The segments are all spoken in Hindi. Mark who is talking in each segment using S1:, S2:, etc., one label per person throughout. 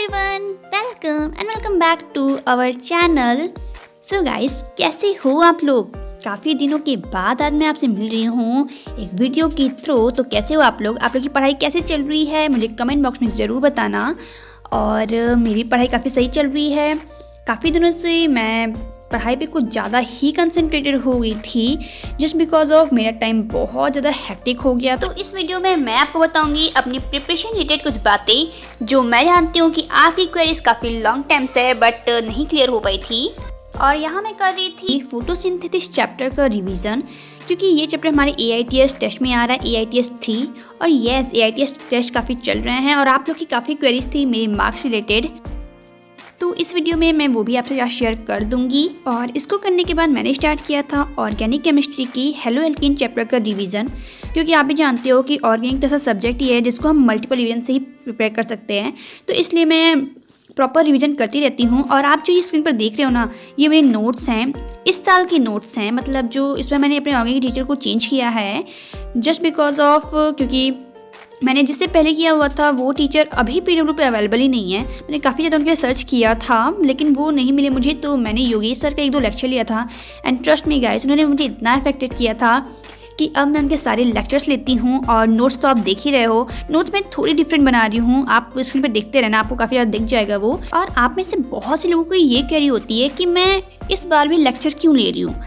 S1: Everyone, welcome back to our channel. So guys, कैसे हो आप लोग? काफ़ी दिनों के बाद आज मैं आपसे मिल रही हूँ एक वीडियो के थ्रू। तो कैसे हो आप लोग की पढ़ाई कैसे चल रही है मुझे कमेंट बॉक्स में ज़रूर बताना। और मेरी पढ़ाई काफ़ी सही चल रही है। काफ़ी दिनों से मैं पढ़ाई पे कुछ ज़्यादा ही कंसंट्रेटेड हो गई थी, जस्ट बिकॉज ऑफ मेरा टाइम बहुत ज़्यादा हेक्टिक हो गया। तो इस वीडियो में मैं आपको बताऊंगी अपनी प्रिपरेशन रिलेटेड कुछ बातें जो मैं जानती हूँ कि आपकी क्वेरीज काफ़ी लॉन्ग टाइम से बट नहीं क्लियर हो पाई थी। और यहाँ मैं कर रही थी फोटोसिंथेसिस चैप्टर का रिविज़न, क्योंकि ये चैप्टर हमारे AITS टेस्ट में आ रहा है, AITS 3। और येस, AITS टेस्ट काफ़ी चल रहे हैं और आप लोग की काफ़ी क्वेरीज थी मेरे मार्क्स रिलेटेड। तो इस वीडियो में मैं वो भी आपसे साथ शेयर कर दूंगी। और इसको करने के बाद मैंने स्टार्ट किया था ऑर्गेनिक केमिस्ट्री की हेलो एल्कीन चैप्टर का रिवीजन, क्योंकि आप भी जानते हो कि ऑर्गेनिक जैसा सब्जेक्ट ही है जिसको हम मल्टीपल रिवीजन से ही प्रिपेयर कर सकते हैं। तो इसलिए मैं प्रॉपर रिवीजन करती रहती हूँ। और आप जो ये स्क्रीन पर देख रहे हो ना, ये मेरे नोट्स हैं, इस साल के नोट्स हैं। मतलब जो इसमें मैंने अपने ऑर्गेनिक टीचर को चेंज किया है जस्ट बिकॉज ऑफ, क्योंकि मैंने जिससे पहले किया हुआ था वो टीचर अभी PW पे अवेलेबल ही नहीं है। मैंने काफ़ी ज़्यादा उनके लिए सर्च किया था लेकिन वो नहीं मिले मुझे। तो मैंने योगेश सर का 1-2 लेक्चर लिया था एंड ट्रस्ट मी गाइस, उन्होंने मुझे इतना अफेक्टेड किया था कि अब मैं उनके सारे लेक्चर्स लेती हूँ। और नोट्स तो आप देख ही रहे हो, नोट्स मैं थोड़ी डिफरेंट बना रही हूँ, आप स्क्रीन पर देखते रहना, आपको काफ़ी ज़्यादा दिख जाएगा वो। और आप में से बहुत से लोगों को ये क्वेरी होती है कि मैं इस बार भी लेक्चर क्यों ले रही हूँ।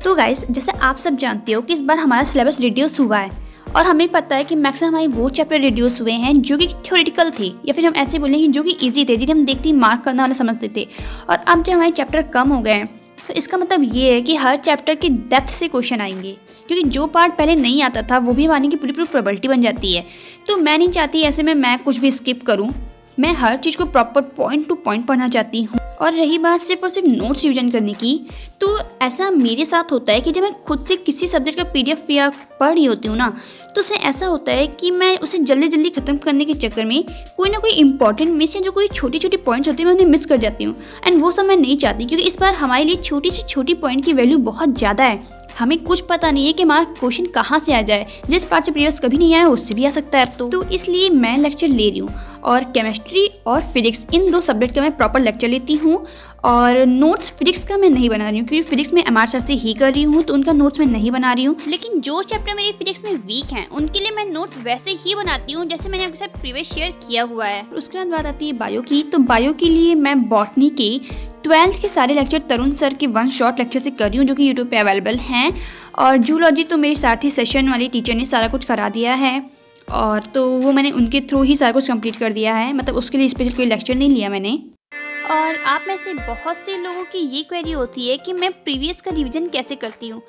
S1: तो गाइस, जैसे आप सब जानते हो कि इस बार हमारा सिलेबस रिड्यूस हुआ है और हमें पता है कि मैक्सिमम हमारे वो चैप्टर रिड्यूस हुए हैं जो कि थ्योरेटिकल थे, या फिर हम ऐसे बोलें कि जो कि इजी थे, जिन्हें हम देखते ही मार्क करना वाला समझते थे। और अब जब हमारे चैप्टर कम हो गए हैं तो इसका मतलब ये है कि हर चैप्टर के डेप्थ से क्वेश्चन आएंगे, क्योंकि जो पार्ट पहले नहीं आता था वो भी आने की पूरी प्रोबेबिलिटी बन जाती है। तो मैं नहीं चाहती ऐसे में मैं कुछ भी स्किप करूँ, मैं हर चीज़ को प्रॉपर पॉइंट टू पॉइंट पढ़ना चाहती हूँ। और रही बात सिर्फ और सिर्फ नोट्स रिविजन करने की, तो ऐसा मेरे साथ होता है कि जब मैं खुद से किसी सब्जेक्ट का PDF या पढ़ रही होती हूँ ना, तो उसमें ऐसा होता है कि मैं उसे जल्दी जल्दी ख़त्म करने के चक्कर में कोई ना कोई इंपॉर्टेंट मिस या जो कोई छोटी छोटी पॉइंट्स होती है मैं उन्हें मिस कर जाती हूँ। एंड वो सब मैं नहीं चाहती, क्योंकि इस बार हमारे लिए छोटी से छोटी पॉइंट की वैल्यू बहुत ज़्यादा है। हमें कुछ पता नहीं है कि हमारा क्वेश्चन कहाँ से आ जाए, जिस पार्ट से प्रीवियस कभी नहीं आया उससे भी आ सकता है अब तो इसलिए मैं लेक्चर ले रही हूँ। और केमिस्ट्री और फिजिक्स, इन 2 सब्जेक्ट का मैं प्रॉपर लेक्चर लेती हूँ। और नोट्स फिजिक्स का मैं नहीं बना रही हूँ, क्योंकि फिजिक्स में MR सर से ही कर रही हूँ, तो उनका नोट्स मैं नहीं बना रही हूँ। लेकिन जो चैप्टर मेरे फिजिक्स में वीक हैं उनके लिए मैं नोट्स वैसे ही बनाती हूँ जैसे मैंने आपके साथ प्रीवियस शेयर किया हुआ है। उसके बाद बात आती है बायो की। तो बायो के लिए मैं बॉटनी के 12th के सारे लेक्चर तरुण सर के 1 शॉट लेक्चर से कर रही हूँ, जो कि यूट्यूब पे अवेलेबल हैं। और जूलॉजी तो मेरे साथ ही सेशन वाली टीचर ने सारा कुछ करा दिया है, और तो वो मैंने उनके थ्रू ही सारा कुछ कंप्लीट कर दिया है, मतलब उसके लिए स्पेशल कोई लेक्चर नहीं लिया मैंने। और आप में से बहुत से लोगों की ये क्वेरी होती है कि मैं प्रीवियस का रिवीजन कैसे करती हूँ।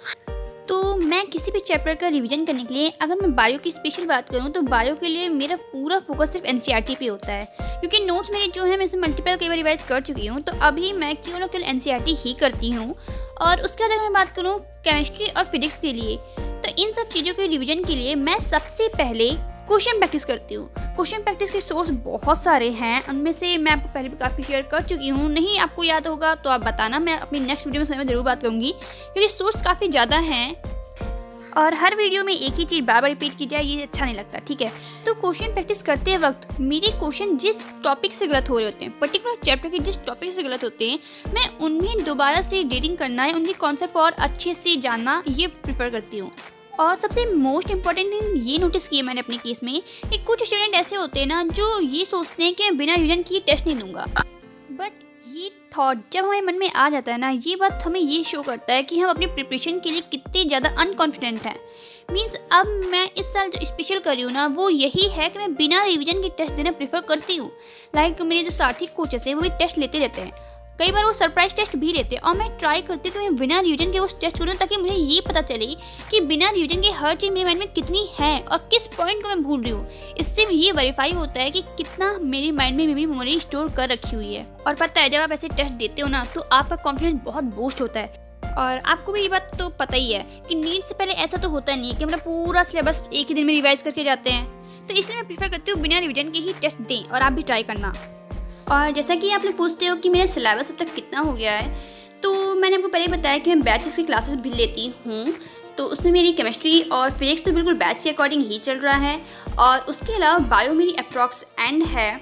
S1: तो मैं किसी भी चैप्टर का रिवीजन करने के लिए, अगर मैं बायो की स्पेशल बात करूँ तो बायो के लिए मेरा पूरा फोकस सिर्फ NCERT पे होता है, क्योंकि नोट्स मेरे जो है मैं इसे मल्टीपल कई बार रिवाइज कर चुकी हूँ। तो अभी मैं केवल NCERT ही करती हूँ। और उसके बाद अगर मैं बात करूँ केमिस्ट्री और फिजिक्स के लिए, तो इन सब चीज़ों के रिवीजन के लिए मैं सबसे पहले क्वेश्चन प्रैक्टिस करती हूँ। क्वेश्चन प्रैक्टिस के सोर्स बहुत सारे हैं, उनमें से मैं आपको पहले भी काफ़ी शेयर कर चुकी हूँ। नहीं आपको याद होगा तो आप बताना, मैं अपनी नेक्स्ट वीडियो में समय में ज़रूर बात करूँगी, क्योंकि सोर्स काफ़ी ज़्यादा हैं और हर वीडियो में एक ही चीज़ बार बार रिपीट की जाए ये अच्छा नहीं लगता, ठीक है। तो क्वेश्चन प्रैक्टिस करते वक्त मेरे क्वेश्चन जिस टॉपिक से गलत हो रहे होते हैं, पर्टिकुलर चैप्टर के जिस टॉपिक से गलत होते हैं, मैं उन्हें दोबारा से रीडिंग करना है, उनके कॉन्सेप्ट और अच्छे से जानना ये प्रेफर करती हूँ। और सबसे मोस्ट इम्पॉर्टेंट थिंग ये नोटिस किया मैंने अपने केस में कि कुछ स्टूडेंट ऐसे होते हैं ना जो ये सोचते हैं कि मैं बिना रिवीजन किए टेस्ट नहीं दूंगा। बट ये थॉट जब हमारे मन में आ जाता है ना, ये बात हमें ये शो करता है कि हम अपनी प्रिपरेशन के लिए कितने ज़्यादा अनकॉन्फिडेंट हैं। मीन्स अब मैं इस साल जो स्पेशल कर रही हूँ ना, वो यही है कि मैं बिना रिवीजन के टेस्ट देना प्रेफर करती हूँ। लाइक मेरे जो साथी कोचेस हैं वो भी टेस्ट लेते रहते हैं, कई बार वो सरप्राइज टेस्ट भी लेते हैं, और मैं ट्राई करती हूँ कि मैं बिना रिवीजन के वो टेस्ट करूँ, ताकि मुझे ये पता चले कि बिना रिवीजन के हर चीज़ मेरे माइंड में कितनी है और किस पॉइंट को मैं भूल रही हूँ। इससे ये वेरीफाई होता है कि कितना मेरे माइंड में मेरी मेमोरी स्टोर कर रखी हुई है। और पता है जब आप ऐसे टेस्ट देते हो ना तो आपका कॉन्फिडेंस बहुत बूस्ट होता है। और आपको भी ये बात तो पता ही है कि नीट से पहले ऐसा तो होता नहीं है कि मतलब पूरा सिलेबस एक ही दिन में रिवाइज करके जाते हैं। तो इसलिए मैं प्रीफर करती हूँ बिना रिवीजन के ही टेस्ट दें, और आप भी ट्राई करना। और जैसा कि आप लोग पूछते हो कि मेरा सिलेबस अब तक कितना हो गया है, तो मैंने आपको पहले बताया कि मैं बैचेस की क्लासेस भी लेती हूँ। तो उसमें मेरी केमिस्ट्री और फिजिक्स तो बिल्कुल बैच के अकॉर्डिंग ही चल रहा है। और उसके अलावा बायो मेरी अप्रॉक्स एंड है,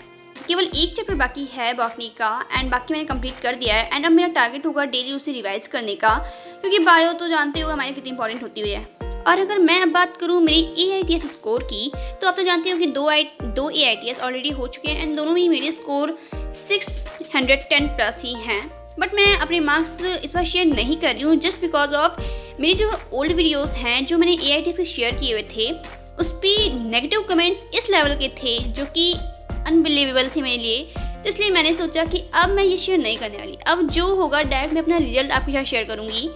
S1: केवल एक चैप्टर बाकी है बॉटनी का एंड बाकी मैंने कंप्लीट कर दिया है। एंड अब मेरा टारगेट होगा डेली उसे रिवाइज करने का, क्योंकि बायो तो जानते हो हमारी कितनी इंपॉर्टेंट होती हुई है। और अगर मैं अब बात करूँ मेरी AITS स्कोर की, तो आप तो जानते हो कि दो AITS ऑलरेडी हो चुके हैं एंड दोनों में मेरे स्कोर 610 प्लस ही हैं। बट मैं अपने मार्क्स इस बार शेयर नहीं कर रही हूँ, जस्ट बिकॉज ऑफ मेरी जो ओल्ड वीडियोस हैं जो मैंने AITS से शेयर किए हुए थे, उस पर नेगेटिव कमेंट्स इस लेवल के थे जो कि अनबिलीवेबल थे मेरे लिए। तो इसलिए मैंने सोचा कि अब मैं ये शेयर नहीं करने वाली। अब जो होगा डायरेक्ट मैं अपना रिजल्ट आपके साथ शेयर करूँगी।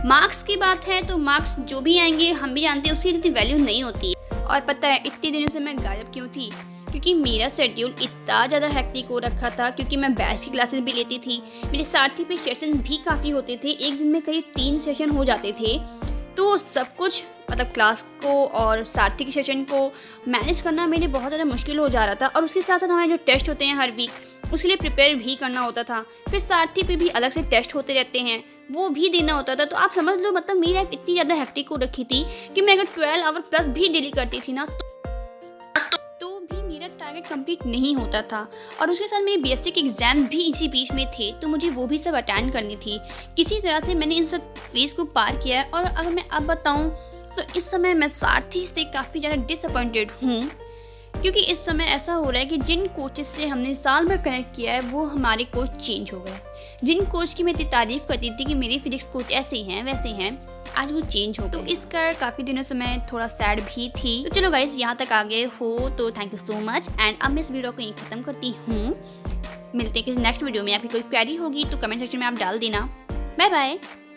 S1: मार्क्स की बात है तो मार्क्स जो भी आएंगे हम भी जानते हैं उसकी इतनी वैल्यू नहीं होती है। और पता है इतने दिनों से मैं गायब क्यों थी, क्योंकि मेरा शेड्यूल इतना ज़्यादा हेक्टिक हो रखा था, क्योंकि मैं बैच की क्लासेस भी लेती थी, मेरे सारथी पे सेशन भी काफ़ी होते थे, एक दिन में करीब 3 सेशन हो जाते थे। तो सब कुछ मतलब क्लास को और सारथी के सेशन को मैनेज करना मेरे बहुत ज़्यादा मुश्किल हो जा रहा था। और उसके साथ साथ हमारे जो टेस्ट होते हैं हर वीक उसके लिए प्रिपेयर भी करना होता था, फिर सारथी पे भी अलग से टेस्ट होते रहते हैं, वो भी देना होता था। तो आप समझ लो मतलब मेरी लाइफ इतनी ज़्यादा हेक्टिक हो रखी थी कि मैं अगर 12 आवर प्लस भी डेली करती थी ना तो भी मेरा टारगेट कंप्लीट नहीं होता था। और उसके साथ मेरे BSc के एग्ज़ाम भी इसी बीच में थे, तो मुझे वो भी सब अटेंड करनी थी। किसी तरह से मैंने इन सब फेज को पार किया है। और अगर मैं अब बताऊँ तो इस समय मैं सारथी से काफ़ी ज़्यादा डिसअपॉइंटेड हूँ, क्योंकि इस समय ऐसा हो रहा है कि जिन कोचेस से हमने साल भर कनेक्ट किया है वो हमारे कोच चेंज हो गए। जिन कोच की मैं इतनी तारीफ़ करती थी कि मेरी फिजिक्स कोच ऐसे हैं वैसे हैं, आज वो चेंज हो गए। तो इसका काफ़ी दिनों से मैं थोड़ा सैड भी थी। तो चलो गाइस, यहाँ तक आ गए हो तो thank you so much. And अब मैं इस वीडियो को यहीं ख़त्म करती हूँ। मिलते हैं किसी नेक्स्ट वीडियो में। आपकी कोई क्वेरी होगी तो कमेंट सेक्शन में आप डाल देना। Bye bye.